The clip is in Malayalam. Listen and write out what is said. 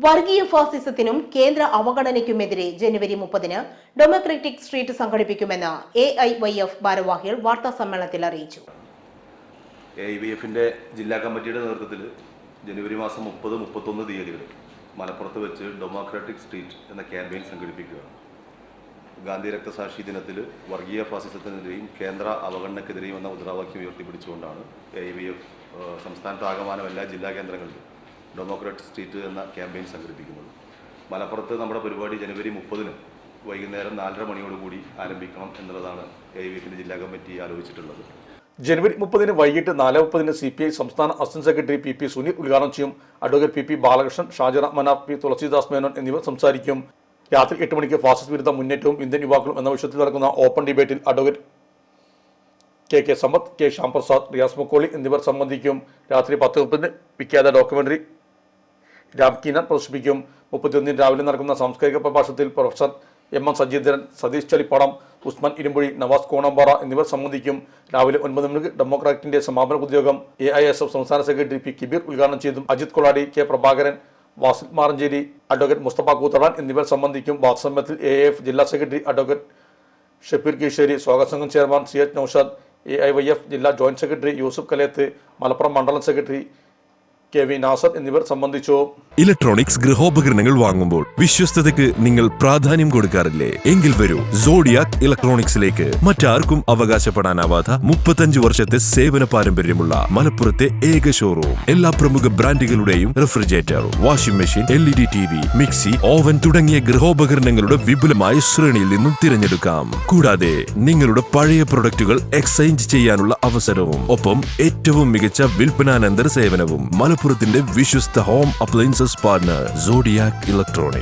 വർഗീയ ഫാസിസത്തിനും കേന്ദ്ര അവഗണനയ്ക്കുമെതിരെ ജനുവരി 30-ന് ഡെമോക്രാറ്റിക് സ്ട്രീറ്റ് സംഘടിപ്പിക്കുമെന്ന് AIYF ഭാരവാഹികൾ വാർത്താ സമ്മേളനത്തിൽ അറിയിച്ചു. AIYFന്റെ ജില്ലാ കമ്മിറ്റിയുടെ നേതൃത്വത്തിൽ ജനുവരി മാസം 30-31 തീയതികളിൽ മലപ്പുറത്ത് വെച്ച് ഡെമോക്രാറ്റിക് സ്ട്രീറ്റ് എന്ന ക്യാമ്പയിൻ സംഘടിപ്പിക്കുകയാണ്. ഗാന്ധി രക്തസാക്ഷി ദിനത്തിൽ വർഗീയ ഫാസിസത്തിനെതിരെയും കേന്ദ്ര അവഗണനയ്ക്കെതിരെയും എന്ന മുദ്രാവാക്യം ഉയർത്തിപ്പിടിച്ചുകൊണ്ടാണ് AIYF സംസ്ഥാനത്താകമാനം എല്ലാ ജില്ലാ കേന്ദ്രങ്ങളിലും ഡെമോക്രാറ്റിക് സ്ട്രീറ്റ് എന്ന ക്യാമ്പയിൻ സംഘടിപ്പിക്കുന്നത്. മലപ്പുറത്ത് നമ്മുടെ പരിപാടി ജനുവരി 30-ന് വൈകുന്നേരം 4:30 മണിയോടുകൂടി ആരംഭിക്കണം എന്നുള്ളതാണ് AIYFന്റെ ജില്ലാ കമ്മിറ്റി ആലോചിച്ചിട്ടുള്ളത്. ജനുവരി 30-ന് വൈകിട്ട് 4:30-ന് CPI സംസ്ഥാന അസിസ്റ്റന്റ് സെക്രട്ടറി PP സുനിൽ ഉദ്ഘാടനം ചെയ്യും. Advocate PP Balakrishnan, Shajara Manaf, P Tulsidas Menon എന്നിവർ സംസാരിക്കും. രാത്രി 8 മണിക്ക് ഫാസിസ്റ്റ് വിരുദ്ധ മുന്നേറ്റവും ഇന്ത്യൻ യുവാക്കളും എന്ന വിഷയത്തിൽ നടക്കുന്ന ഓപ്പൺ ഡിബേറ്റിൽ അഡ്വക്കേറ്റ് KK സമ്പത്ത്, K ശ്യാംപ്രസാദ്, റിയാസ് മുക്കോളി എന്നിവർ സംബന്ധിക്കും. രാത്രി 10:30-ന് വിഖ്യാത ഡോക്യുമെന്ററി രാംകീനാൻ പ്രദർശിപ്പിക്കും. 31-ന് രാവിലെ നടക്കുന്ന സാംസ്കാരിക പ്രഭാഷണത്തിൽ പ്രൊഫസർ MM സജീന്ദ്രൻ, സതീഷ് ചളിപ്പാടം, ഉസ്മാൻ ഇരുമ്പുഴി, നവാസ് കോണമ്പാറ എന്നിവർ സംബന്ധിക്കും. രാവിലെ 9 മണിക്ക് ഡെമോക്രാറ്റിന്റെ സമാപന പൊതുയോഗം AISF സംസ്ഥാന സെക്രട്ടറി P കിബീർ ഉദ്ഘാടനം ചെയ്തു. അജിത് കൊളാടി, K പ്രഭാകരൻ, വാസിൽ മാറഞ്ചേരി, അഡ്വക്കേറ്റ് മുസ്തഫ കൂത്തടാൻ എന്നിവർ സംബന്ധിക്കും. വാർത്താസമ്മേളനത്തിൽ AIF ജില്ലാ സെക്രട്ടറി അഡ്വക്കേറ്റ് ഷഫീർ കീശേരി, സ്വാഗത സംഘം ചെയർമാൻ CH നൌഷാദ്, AIYF ജില്ലാ ജോയിന്റ് സെക്രട്ടറി യൂസുഫ് കലേത്ത്, മലപ്പുറം മണ്ഡലം സെക്രട്ടറി KV നാസർ എന്നിവർ സംബന്ധിച്ചു. ഇലക്ട്രോണിക്സ് ഗൃഹോപകരണങ്ങൾ വാങ്ങുമ്പോൾ വിശ്വസ്തതയ്ക്ക് നിങ്ങൾ പ്രാധാന്യം കൊടുക്കാറില്ലേ? എങ്കിൽ വരൂ സോഡിയാക് ഇലക്ട്രോണിക്സിലേക്ക്. മറ്റാർക്കും അവകാശപ്പെടാനാവാത്ത 35 വർഷത്തെ സേവന പാരമ്പര്യമുള്ള മലപ്പുറത്തെ ഏക ഷോറൂം. എല്ലാ പ്രമുഖ ബ്രാൻഡുകളുടെയും refrigerator, washing machine, LED TV, mixie, oven തുടങ്ങിയ ഗൃഹോപകരണങ്ങളുടെ വിപുലമായ ശ്രേണിയിൽ നിന്നും തിരഞ്ഞെടുക്കാം. കൂടാതെ നിങ്ങളുടെ പഴയ പ്രൊഡക്റ്റുകൾ എക്സ്ചേഞ്ച് ചെയ്യാനുള്ള അവസരവും, ഒപ്പം ഏറ്റവും മികച്ച വിൽപ്പനാനന്തര സേവനവും. മലപ്പുറത്തിന്റെ വിശ്വസ്ത home appliances partner zodiac electronic.